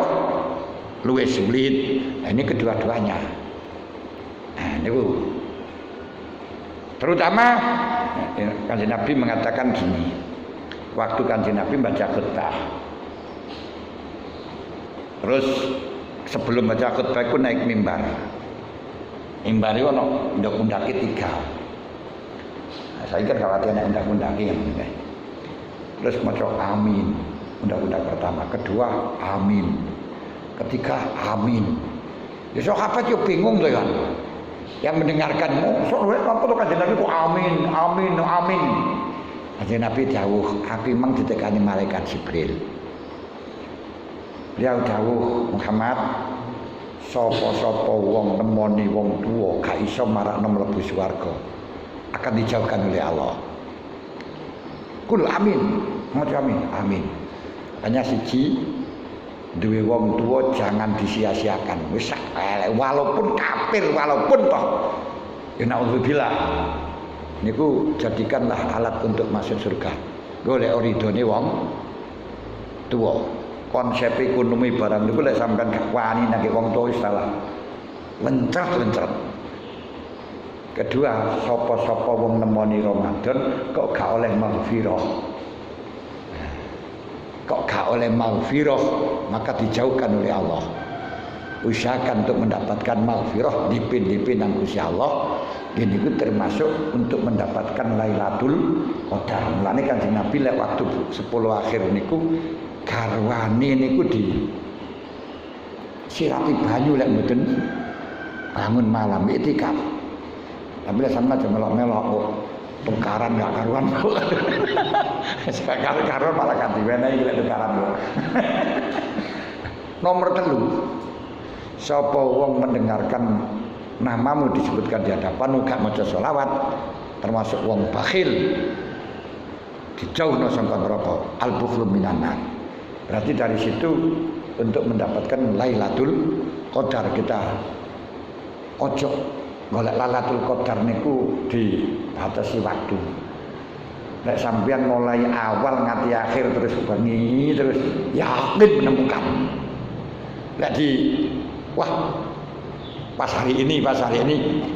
luwih sulit. Nah, ini kedua-duanya. Nah, niku terutama Kanjeng Nabi mengatakan gini, waktu Kanjeng Nabi baca khutbah, Terus sebelum baca khutbah aku naik mimbar. Mimbar itu ono undak-undaki 3. Nah, saya kan khawatir naik undak-undaki kan. Terus maca amin. Undak-undak pertama, kedua amin. Ketiga amin. Ya sahabat yo bingung tuh kan. Yang mendengarkanmu, soalnya apa tuh kanjeng Nabi kok amin, amin, amin. Kanjeng Nabi dawuh, aku memang ditekani malaikat Jibril. Beliau dawuh, Muhammad, sapa-sapa wong nemoni wong tuwa gak iso marakno mlebu swarga, akan dijauhkan oleh Allah. Kul amin, maca amin, amin. Hanya siji, duwe wong tua jangan disia-siakan. Wis walaupun kafir, walaupun toh ya naudzubillah. Niku jadikanlah alat untuk masuk surga. Golek ridone wong tua. Konsep ekonomi barang niku lek sampean gak wani nang wong tua wis salah. Lencret-lencret. Kedua, sapa-sapa wong nemoni Ramadan kok gak oleh maghfirah. Kok gak oleh maghfirah, maka dijauhkan oleh Allah. Usahakan untuk mendapatkan maghfirah, dipin-dipin nang Gusti Allah. Ini itu termasuk untuk mendapatkan Lailatul Qadar. Mulane Kanjeng Nabi lek waktu 10 akhir niku garwane niku di sirati banyu lek mboten bangun malam itikaf. Tapi lek sampeyan aja melok-melok kok tukaran gak karuan. Sekarang karuan malah kan diwenehi lek tukaran kok. Nomor 3. Sapa wong mendengarkan namamu disebutkan di hadapan gak maca selawat, termasuk wong bakhil, dijauhno sangka neraka, al-bukhlu minan nar. Berarti dari situ untuk mendapatkan Lailatul Qadar kita ojo golek Lailatul Qadar niku dibatasi waktu. Nek sampeyan mulai awal nganti akhir terus bengi terus yakin menemukan. Nek di wah pas hari ini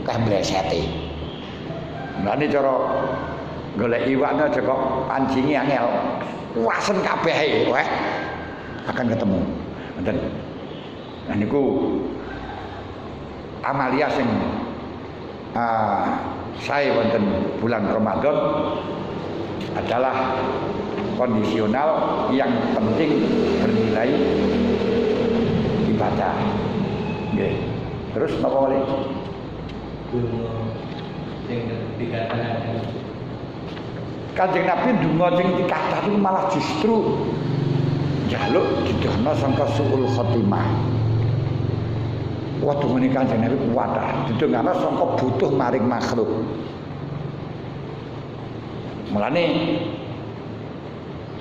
kemblesete. Nah ini cara golek iwaknya aja kok pancingi angel. Wasen kabeh wae akan ketemu. Ngoten. Nah niku amalia sing saya wonten bulan Ramadan adalah kondisional yang penting bernilai ibadah. Nggih. Terus napa wali? Sing dikatakan Kanjeng Nabi ndonga sing dikathah itu malah justru njaluk didono sangka suul khotimah. Wah dungane Kanjeng Nabi kuwat ah, didongano sangka butuh maring makhluk. Mulane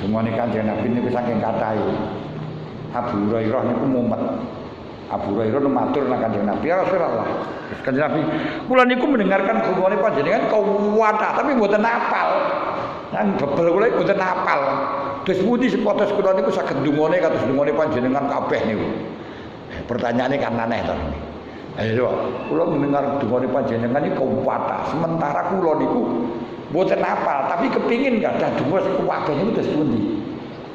dungane Kanjeng Nabi niku saking kathahe. Abu Hurairah niku mumet. Abu Hurairah matur nang Kanjeng Nabi, ya Rasulullah. Kanjeng Nabi, kula niku mendengarkan gungone panjenengan kuwat tapi mboten hafal. Nang bebel kula iku mboten hafal. Terus pundi sepotos kula niku saged dungane kados dungane panjenengan kabeh niku. Pertanyaane kan aneh to. Ayo, kula mendengar dungane panjenengan niku kuwat. Sementara kula niku mboten hafal, tapi kepingin gadah donga sing kabeh niku terus pundi?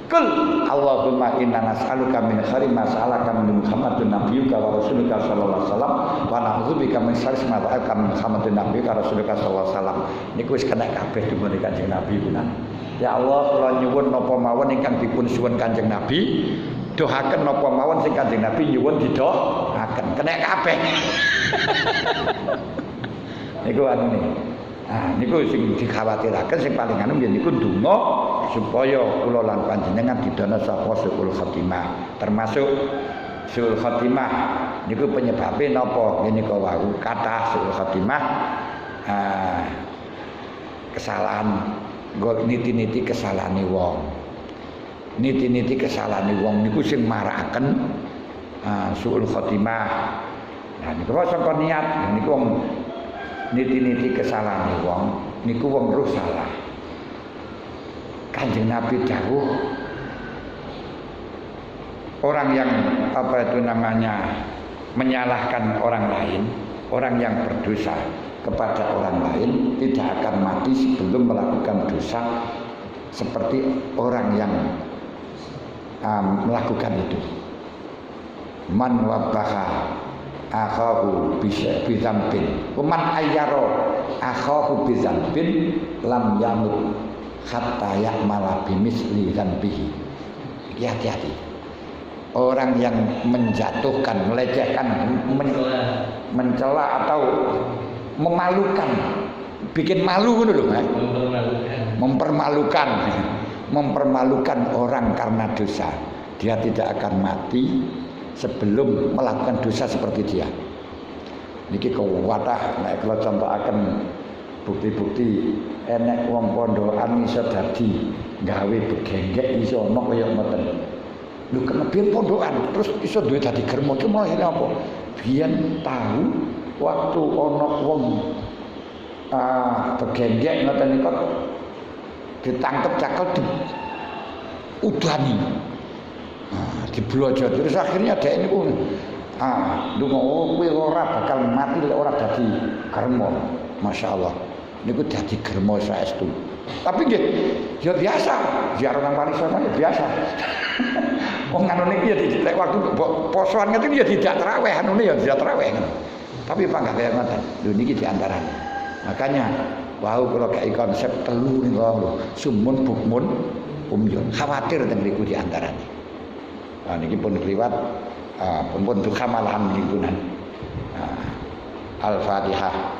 Kul Allahumma inna nas'aluka min khairi ma sa'alaka min Muhammadin nabiyyika wa rasulika sallallahu alaihi wasallam wa na'udzubika min syarri ma sa'alaka min Muhammadin nabiyyika wa rasulika sallallahu alaihi wasallam. Niku wis kena kabeh dungane Kanjeng Nabi punan. Ya Allah, kula nyuwun napa mawon ingkang dipun suwun Kanjeng Nabi, dohaken napa mawon sing Kanjeng Nabi nyuwun didohaken. Kena kabeh. Niku anu niki. Nah, niku sing dikhawatiraken sing paling anu yen niku ndonga supaya kula lan panjenengan didono sapa suul khotimah. Termasuk suul khotimah niku penyebabe napa? Ngene kok wau kathah suul khotimah kesalahan niti-niti kesalahane wong. Niti-niti kesalahane wong niku sing marakaken suul khotimah. Nah niku sangka niat niku wong niti-niti kesalahan wong niku wong terus salah. Kanjeng Nabi dawuh orang yang apa itu namanya menyalahkan orang lain, orang yang berdosa kepada orang lain tidak akan mati sebelum melakukan dosa seperti orang yang melakukan itu. man wabaha akhahu bizambin man ayyaro akhahu bizambin lam yamut hatta ya'mala bimisli dzambihi. Hati-hati. Orang yang menjatuhkan, melecehkan, mencela atau memalukan, bikin malu dulu, mempermalukan orang karena dosa. Dia tidak akan mati sebelum melakukan dosa seperti dia. Niki kuwatah nek kula contohaken bukti-bukti enek wong pondokan iso dadi gawe begenggek iso ana kaya ngoten. Lho kenebian pondokan terus iso duwe dadi germo ki mulai apa? Biyen tahu waktu ana wong begenggek ngoten niku ditangkep cakel di udani. Diblojot terus akhirnya ada ini pun lunga kowe ora bakal mati lek ora dadi germo. Masyaallah niku dadi germo saestu. Tapi nggih ya biasa, ziarah nang warisan ya biasa. Wong ngono niki ya lek waktu posoan ngene ya tidak tarawih anune ya tidak tarawih. Tapi panggah kaya ngoten. Lho niki diantarane. Makanya wau kula gak konsep telu niku lho, sumun bukmun umyun. Khawatir teng niku diantarane. Niki pun liwat pun duka malahan lingkungan. Al-Fatihah.